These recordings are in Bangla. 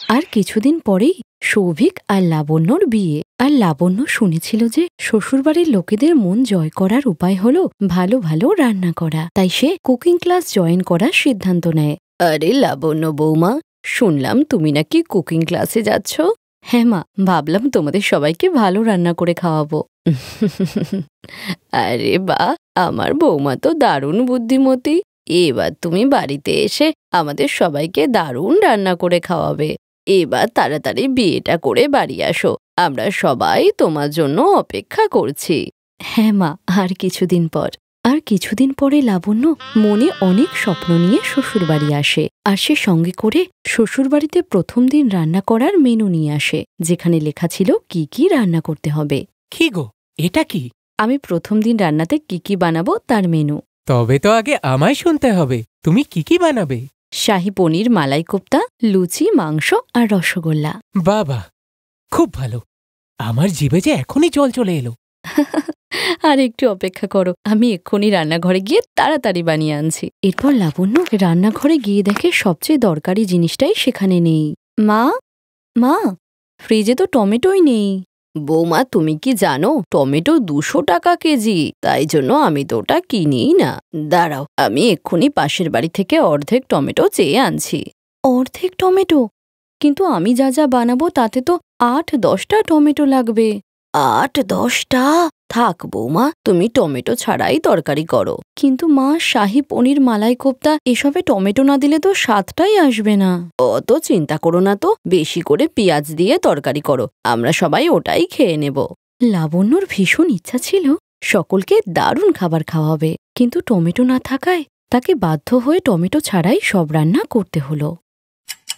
আর কিছুদিন পরেই সৌভিক আর লাবণ্যর বিয়ে। আর লাবণ্য শুনেছিল যে শ্বশুরবাড়ির লোকেদের মন জয় করার উপায় হলো ভালো ভালো রান্না করা। তাই সে কুকিং ক্লাস জয়েন করার সিদ্ধান্ত নেয়। আরে লাবণ্য বৌমা, শুনলাম তুমি নাকি কুকিং ক্লাসে যাচ্ছ? হ্যাঁ মা, ভাবলাম তোমাদের সবাইকে ভালো রান্না করে খাওয়াবো। আরে বাহ, আমার বৌমা তো দারুণ বুদ্ধিমতী। এবার তুমি বাড়িতে এসে আমাদের সবাইকে দারুণ রান্না করে খাওয়াবে। এবার তাড়াতাড়ি বিয়েটা করে বাড়ি আসো, আমরা সবাই তোমার জন্য অপেক্ষা করছি। হ্যাঁ মা, আর কিছুদিন পরে লাবণ্য মনে অনেক স্বপ্ন নিয়ে শ্বশুরবাড়ি আসে। আর সে সঙ্গে করে শ্বশুরবাড়িতে প্রথম দিন রান্না করার মেনু নিয়ে আসে, যেখানে লেখা ছিল কি কি রান্না করতে হবে। কি গো, এটা কি? আমি প্রথম দিন রান্নাতে কি কি বানাবো তার মেনু। তবে তো আগে আমায় শুনতে হবে, তুমি কি কি বানাবে? শাহী পনির, মালাই কোপ্তা, লুচি, মাংস আর রসগোল্লা। বাবা, খুব ভালো। আমার জিভে যে এখনই জল চলে এলো। আর একটু অপেক্ষা করো, আমি এক্ষুনি রান্নাঘরে গিয়ে তাড়াতাড়ি বানিয়ে আনছি। এরপর লাবণ্য রান্নাঘরে গিয়ে দেখে সবচেয়ে দরকারি জিনিসটাই সেখানে নেই। মা, ফ্রিজে তো টমেটোই নেই। বৌমা, তুমি কি জানো টমেটো 200 টাকা কেজি? তাই জন্য আমি তো ওটা কিনিই না। দাঁড়াও, আমি এক্ষুনি পাশের বাড়ি থেকে অর্ধেক টমেটো চেয়ে আনছি। অর্ধেক টমেটো? কিন্তু আমি যা যা বানাবো তাতে তো 8-10টা টমেটো লাগবে। 8-10টা? থাক বৌমা, তুমি টমেটো ছাড়াই তরকারি করো। কিন্তু মা, শাহী পনির, মালাই কোপ্তা এসবে টমেটো না দিলে তো স্বাদটাই আসবে না। অত চিন্তা করো না তো, বেশি করে পেঁয়াজ দিয়ে তরকারি করো, আমরা সবাই ওটাই খেয়ে নেব। লাবণ্যর ভীষণ ইচ্ছা ছিল সকলকে দারুণ খাবার খাওয়াবে, কিন্তু টমেটো না থাকায় তাকে বাধ্য হয়ে টমেটো ছাড়াই সব রান্না করতে হলো।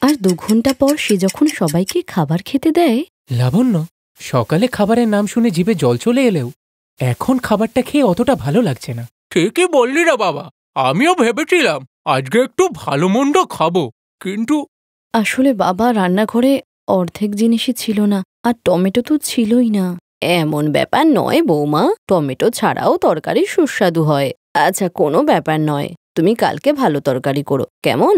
আর 2 ঘন্টা পর সে যখন সবাইকে খাবার খেতে দেয়। লাবণ্য, সকালে খাবারের নাম শুনে জিভে জল চলে এলেও এখন খাবারটা খেয়ে অতটা ভালো লাগছে না। ঠিকই বললি না বাবা, আমিও ভেবেছিলাম আজকে একটু ভালো মন্দ খাবো, কিন্তু আসলে বাবা, রান্নাঘরে অর্ধেক জিনিসই ছিল না, আর টমেটো তো ছিলই না। এমন ব্যাপার নয় বৌমা, টমেটো ছাড়াও তরকারি সুস্বাদু হয়। আচ্ছা, কোনো ব্যাপার নয়, তুমি কালকে ভালো তরকারি করো, কেমন?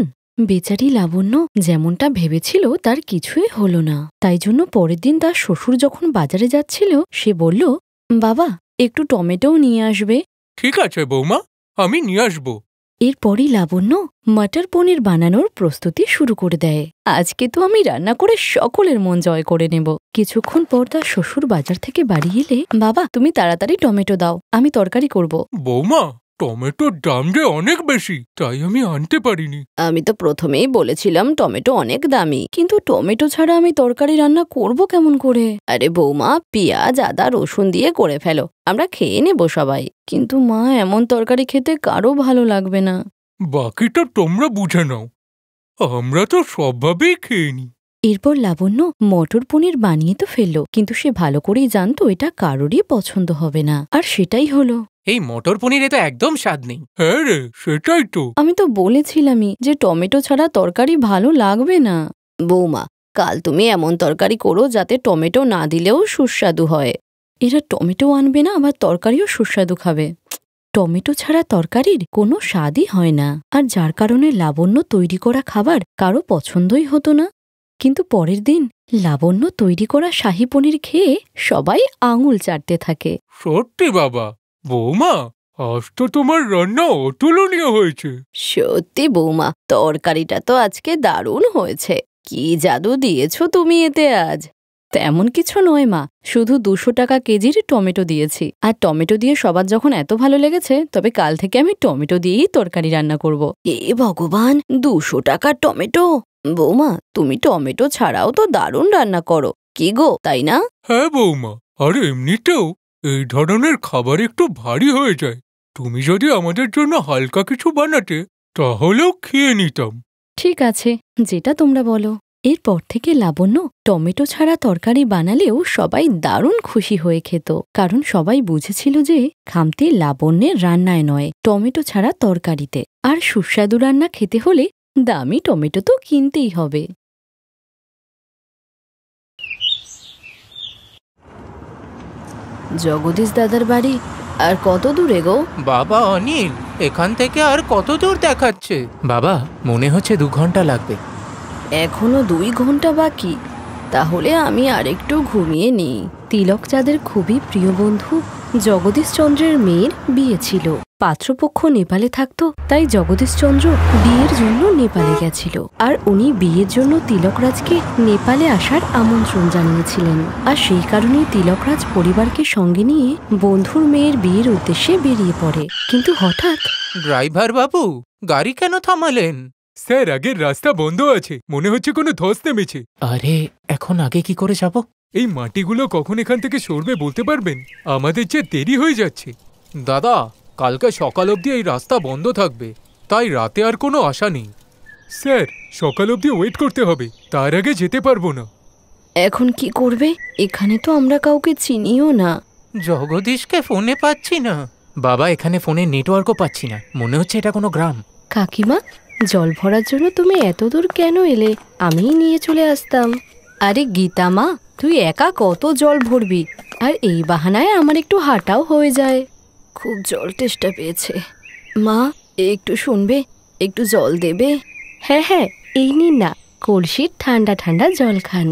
বেচারি লাবণ্য যেমনটা ভেবেছিল তার কিছুই হলো না। তাই জন্য পরের দিন তার শ্বশুর যখন বাজারে যাচ্ছিল, সে বলল, বাবা, একটু টমেটোও নিয়ে আসবে। ঠিক আছে বৌমা, আমি নিয়ে আসবো। এরপরই লাবণ্য মটর পনির বানানোর প্রস্তুতি শুরু করে দেয়। আজকে তো আমি রান্না করে সকলের মন জয় করে নেব। কিছুক্ষণ পর তার শ্বশুর বাজার থেকে বাড়ি এলে, বাবা, তুমি তাড়াতাড়ি টমেটো দাও, আমি তরকারি করব। বৌমা, টমেটোর দাম যে অনেক বেশি, তাই আমি আনতে পারিনি। আমি তো প্রথমেই বলেছিলাম টমেটো অনেক দামি, কিন্তু টমেটো ছাড়া আমি তরকারি রান্না করব কেমন করে? আরে বৌমা, পেঁয়াজ, আদা, রসুন দিয়ে করে ফেলো, আমরা খেয়ে নেব সবাই। কিন্তু মা, এমন তরকারি খেতে কারো ভালো লাগবে না। বাকিটা তোমরা বুঝে নাও, আমরা তো সবভাবেই খেয়ে নি। এরপর লাবণ্য মটর পনির বানিয়ে তো ফেললো, কিন্তু সে ভালো করেই জানতো এটা কারোরই পছন্দ হবে না। আর সেটাই হলো। এই মটর পনিরে তো একদম স্বাদ নেই। হ্যাঁ রে, সেটাই তো। আমি তো বলেছিলামই যে টমেটো ছাড়া তরকারি ভালো লাগবে না। বৌমা, কাল তুমি এমন তরকারি করো যাতে টমেটো না দিলেও সুস্বাদু হয়। এরা টমেটো আনবে না, আবার তরকারিও সুস্বাদু খাবে। টমেটো ছাড়া তরকারির কোনো স্বাদই হয় না। আর যার কারণে লাবণ্য তৈরি করা খাবার কারো পছন্দই হতো না। কিন্তু পরের দিন লাবণ্য তৈরি করা শাহী পনির খেয়ে সবাই আঙুল চাটতে থাকে। সত্যি বাবা, বৌমা, আজ তো তোমার রান্না অতুলনীয় হয়েছে। সত্যি বৌমা, তরকারিটা তো আজকে দারুণ হয়েছে। কি জাদু দিয়েছো তুমি এতে আজ? তেমন কিছু নয় মা, শুধু 200 টাকা কেজির টমেটো দিয়েছি। আর টমেটো দিয়ে সবার যখন এত ভালো লেগেছে, তবে কাল থেকে আমি টমেটো দিয়েই তরকারি রান্না করব। এ ভগবান, 200 টাকার টমেটো! বৌমা, তুমি টমেটো ছাড়াও তো দারুণ রান্না করো, কি গো, তাই না? হ্যাঁ বৌমা, আর এমনিতেও এই ধরনের খাবার একটু ভারী হয়ে যায়। তুমি যদি আমাদের জন্য হালকা কিছু বানাতে, তাহলেও খেয়ে নিতাম। ঠিক আছে, যেটা তোমরা বলো। এরপর থেকে লাবণ্য টমেটো ছাড়া তরকারি বানালেও সবাই দারুণ খুশি হয়ে খেত, কারণ সবাই বুঝেছিল যে খামতি লাবণ্যের রান্নায় নয়, টমেটো ছাড়া তরকারিতে। আর সুস্বাদু রান্না খেতে হলে দামি টমেটো তো কিনতেই হবে। জগদীশ দাদার বাড়ি আর কত দূরে গো? বাবা অনিল, এখান থেকে আর কত দূর দেখাচ্ছে? বাবা, মনে হচ্ছে 2 ঘন্টা লাগবে। এখনো 2 ঘন্টা বাকি, তাহলে আমি আরেকটু ঘুমিয়ে নিই। তিলক চাঁদের খুবই প্রিয় বন্ধু জগদীশচন্দ্রের মেয়ের বিয়ে ছিল। পাত্রপক্ষ নেপালে থাকতো, তাই জগদীশচন্দ্র বিয়ের জন্য নেপালে গেছিল। আর উনি বিয়ের জন্য তিলকরাজকে নেপালে আসার আমন্ত্রণ জানিয়েছিলেন। আর সেই কারণেই তিলকরাজ পরিবারকে সঙ্গে নিয়ে বন্ধুর মেয়ের বিয়ের উদ্দেশ্যে বেরিয়ে পড়ে। কিন্তু হঠাৎ, ড্রাইভার বাবু, গাড়ি কেন থামালেন? স্যার, আগের রাস্তা বন্ধ আছে, মনে হচ্ছে কোনো ধস নেমেছে। আরে, এখন আগে কি করে যাব? এই মাটিগুলো কখন এখান থেকে সরবে বলতে পারবেন? আমাদের যে দেরি হয়ে যাচ্ছে। দাদা, কালকে সকাল অবধি এই রাস্তা বন্ধ থাকবে, তাই রাতে আর কোনো আশা নেই। স্যার, সকাল অবধি ওয়েট করতে হবে, তার আগে যেতে পারবো না। এখন কি করবে? এখানে তো আমরা কাউকে চিনিও না। জগদীশকে ফোনে পাচ্ছি না। বাবা, এখানে ফোনে নেটওয়ার্কও পাচ্ছি না, মনে হচ্ছে এটা কোনো গ্রাম। কাকিমা, জল ভরার জন্য তুমি এত দূর কেন এলে? আমিই নিয়ে চলে আসতাম। আরে গীতা মা, তুই একা কত জল ভরবি? আর এই বাহানায় আমার একটু হাঁটাও হয়ে যায়। খুব জল তেষ্টা পেয়েছে। মা, একটু শুনবে? একটু জল দেবে? হ্যাঁ হ্যাঁ, এই নিন না, কলসির ঠান্ডা ঠান্ডা জল খান।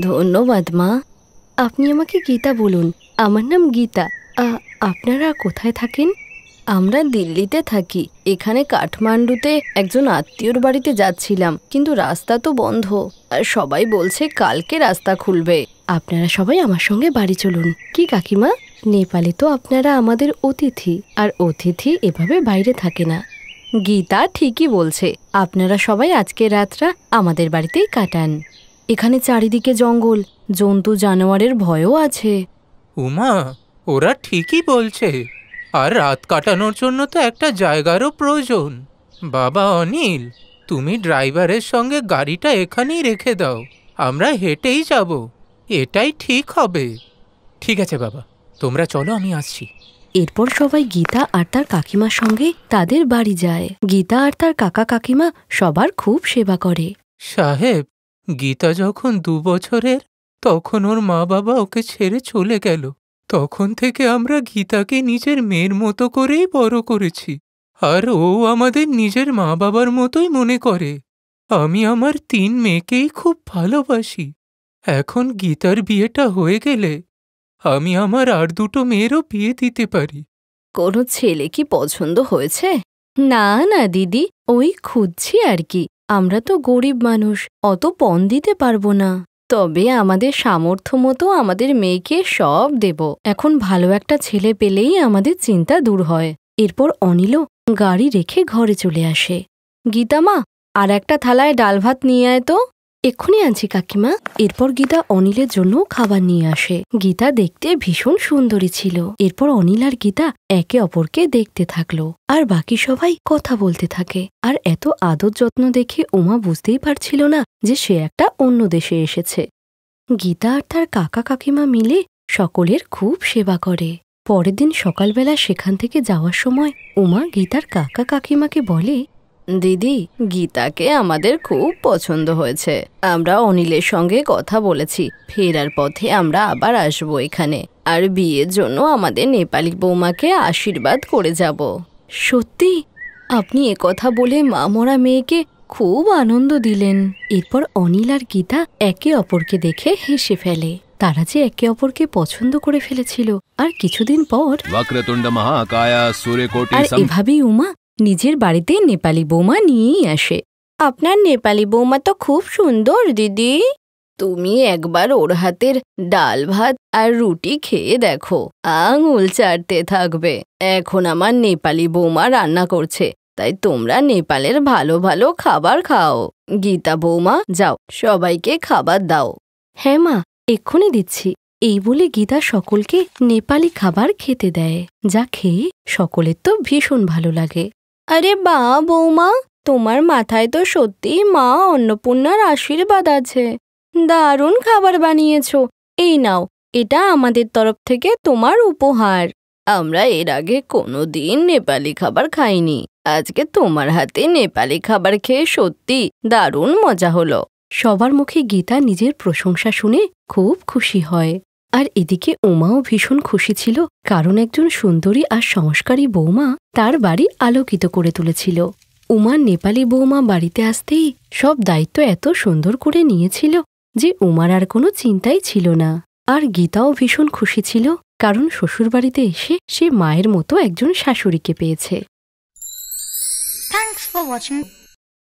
ধন্যবাদ মা। আপনি আমাকে গীতা বলুন। আমার নাম গীতা। আপনারা কোথায় থাকেন? আমরা দিল্লিতে থাকি। এখানে কাঠমান্ডুতে একজন আত্মীয়র বাড়িতে যাচ্ছিলাম, কিন্তু রাস্তা তো বন্ধ। আর সবাই বলছে কালকে রাস্তা খুলবে। আপনারা সবাই আমার সঙ্গে বাড়ি চলুন। কি কাকিমা, নেপালে তো আপনারা আমাদের অতিথি, আর অতিথি এভাবে বাইরে থাকে না। গীতা ঠিকই বলছে, আপনারা সবাই আজকের রাতটা আমাদের বাড়িতেই কাটান। এখানে চারিদিকে জঙ্গল, জন্তু জানোয়ারের ভয়ও আছে। উমা, ওরা ঠিকই বলছে। আর রাত কাটানোর জন্য তো একটা জায়গারও প্রয়োজন। বাবা অনিল, তুমি ড্রাইভারের সঙ্গে গাড়িটা এখানেই রেখে দাও, আমরা হেঁটেই যাব, এটাই ঠিক হবে। ঠিক আছে বাবা, তোমরা চলো, আমি আসছি। এরপর সবাই গীতা আর তার কাকিমার সঙ্গে তাদের বাড়ি যায়। গীতা আর তার কাকা কাকিমা সবার খুব সেবা করে। সাহেব, গীতা যখন 2 বছরের, তখন ওর মা বাবা ওকে ছেড়ে চলে গেল। তখন থেকে আমরা গীতাকে নিজের মেয়ের মতো করেই বড় করেছি, আর ও আমাদের নিজের মা বাবার মতোই মনে করে। আমি আমার 3 মেয়েকেই খুব ভালোবাসি। এখন গীতার বিয়েটা হয়ে গেলে আমি আমার আর 2টো মেয়েরও বিয়ে দিতে পারি। কোনো ছেলে কি পছন্দ হয়েছে? না না দিদি, ওই খুঁজছি আর কি। আমরা তো গরিব মানুষ, অত পণ দিতে পারবো না। তবে আমাদের সামর্থ্য মতো আমাদের মেয়েকে সব দেব। এখন ভালো একটা ছেলে পেলেই আমাদের চিন্তা দূর হয়। এরপর অনিলও গাড়ি রেখে ঘরে চলে আসে। গীতা মা, আর একটা থালায় ডাল ভাত নিয়ে আয় তো। এক্ষুনি আনছি কাকিমা। এরপর গীতা অনিলের জন্য খাবার নিয়ে আসে। গীতা দেখতে ভীষণ সুন্দরী ছিল। এরপর অনিল আর গীতা একে অপরকে দেখতে থাকলো, আর বাকি সবাই কথা বলতে থাকে। আর এত আদর যত্ন দেখে উমা বুঝতেই পারছিল না যে সে একটা অন্য দেশে এসেছে। গীতা আর তার কাকা কাকিমা মিলে সকলের খুব সেবা করে। পরের দিন সকালবেলা সেখান থেকে যাওয়ার সময় উমা গীতার কাকা কাকিমাকে বলে, দিদি, গীতাকে আমাদের খুব পছন্দ হয়েছে। আমরা অনিলের সঙ্গে কথা বলেছি, ফেরার পথে আমরা আবার আসবো এখানে, আর বিয়ের জন্য আমাদের নেপালি বৌমাকে আশীর্বাদ করে যাব। সত্যি? আপনি কথা বলে মা মরা মেয়েকে খুব আনন্দ দিলেন। এরপর অনিল আর গীতা একে অপরকে দেখে হেসে ফেলে। তারা যে একে অপরকে পছন্দ করে ফেলেছিল। আর কিছুদিন পর বক্রতুণ্ড মহাকায় সূর্যকোটি আর এভাবেই উমা নিজের বাড়িতে নেপালি বৌমা নিয়েই আসে। আপনার নেপালি বৌমা তো খুব সুন্দর দিদি। তুমি একবার ওর হাতের ডাল ভাত আর রুটি খেয়ে দেখো, আঙুল চাটতে থাকবে। এখন আমার নেপালি বৌমা রান্না করছে, তাই তোমরা নেপালের ভালো ভালো খাবার খাও। গীতা বৌমা, যাও সবাইকে খাবার দাও। হ্যাঁ মা, এক্ষুনি দিচ্ছি। এই বলে গীতা সকলকে নেপালি খাবার খেতে দেয়, যা খেয়ে সকলের তো ভীষণ ভালো লাগে। আরে বা বৌমা, তোমার মাথায় তো সত্যি মা অন্নপূর্ণার আশীর্বাদ আছে। দারুণ খাবার বানিয়েছো। এই নাও, এটা আমাদের তরফ থেকে তোমার উপহার। আমরা এর আগে কোনোদিন নেপালি খাবার খাইনি। আজকে তোমার হাতে নেপালি খাবার খেয়ে সত্যি দারুণ মজা হলো। সবার মুখে গীতা নিজের প্রশংসা শুনে খুব খুশি হয়। আর এদিকে উমাও ভীষণ খুশি ছিল, কারণ একজন সুন্দরী আর সংস্কারী বৌমা তার বাড়ি আলোকিত করে তুলেছিল। উমার নেপালি বৌমা বাড়িতে আসতেই সব দায়িত্ব এত সুন্দর করে নিয়েছিল যে উমার আর কোনো চিন্তাই ছিল না। আর গীতাও ভীষণ খুশি ছিল, কারণ শ্বশুরবাড়িতে এসে সে মায়ের মতো একজন শাশুড়িকে পেয়েছে। Thanks for watching.